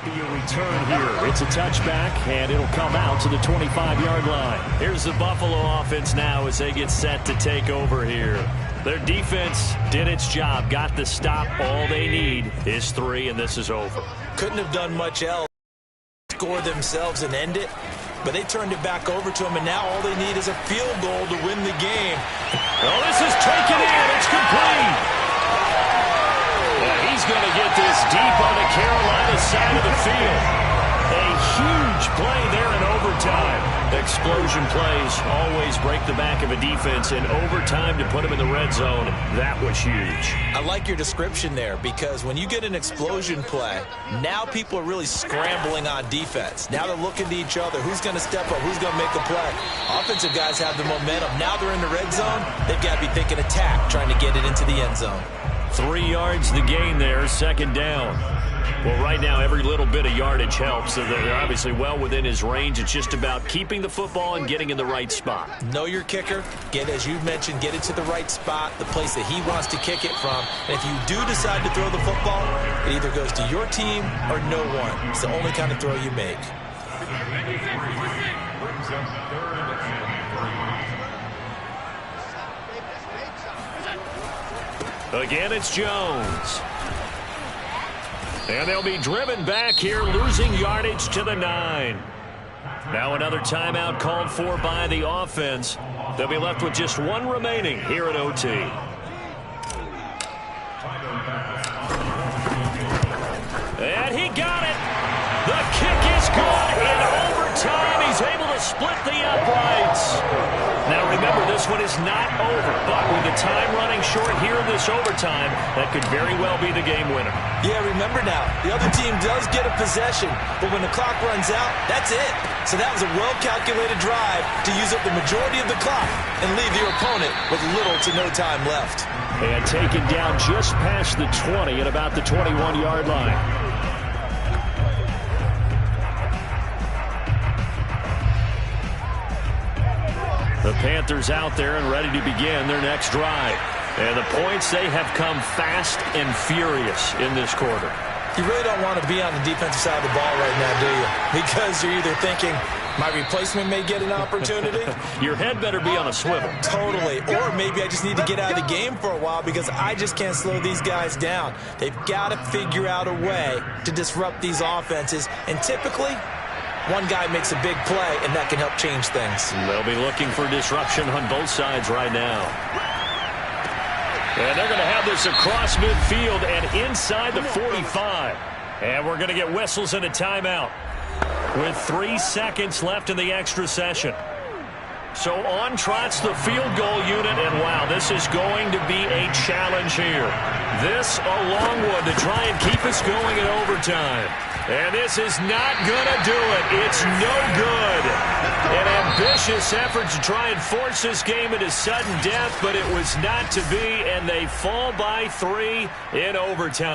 Be a return here. It's a touchback, and it'll come out to the 25-yard line. Here's the Buffalo offense now as they get set to take over here. Their defense did its job, got the stop. All they need is 3, and this is over. Couldn't have done much else. Score themselves and end it, but they turned it back over to them, and now all they need is a field goal to win the game. Oh, this is taken in. It's complete. Yeah, he's going to get this deep on the Carolina side of the field. A huge play there in overtime. Explosion plays always break the back of a defense in overtime to put them in the red zone. That was huge. I like your description there, because when you get an explosion play, now people are really scrambling on defense. Now they're looking to each other. Who's going to step up? Who's going to make a play? Offensive guys have the momentum. Now they're in the red zone. They've got to be thinking attack, trying to get it into the end zone. 3 yards the gain there, second down. Well, right now, every little bit of yardage helps. They're obviously well within his range. It's just about keeping the football and getting in the right spot. Know your kicker. As you mentioned, get it to the right spot, the place that he wants to kick it from. And if you do decide to throw the football, it either goes to your team or no one. It's the only kind of throw you make. Again, it's Jones. And they'll be driven back here, losing yardage to the 9. Now another timeout called for by the offense. They'll be left with just 1 remaining here at OT. And he got it. The kick is good in overtime. He's able to split the uprights. Now remember, this one is not over, but with the time running short here in this overtime, that could very well be the game winner. Yeah, remember now, the other team does get a possession, but when the clock runs out, that's it. So that was a well-calculated drive to use up the majority of the clock and leave your opponent with little to no time left. And taken down just past the 20 at about the 21-yard line. The Panthers out there and ready to begin their next drive. And the points, they have come fast and furious in this quarter. You really don't want to be on the defensive side of the ball right now, do you? Because you're either thinking, my replacement may get an opportunity. Your head better be on a swivel. Totally. Or maybe I just need to get out of the game for a while because I just can't slow these guys down. They've got to figure out a way to disrupt these offenses. And typically, one guy makes a big play, and that can help change things. They'll be looking for disruption on both sides right now. And they're going to have this across midfield and inside the 45. And we're going to get whistles and a timeout with 3 seconds left in the extra session. So on trots the field goal unit, and wow, this is going to be a challenge here. This a long one to try and keep us going in overtime. And this is not going to do it. It's no good. An ambitious effort to try and force this game into sudden death, but it was not to be, and they fall by 3 in overtime.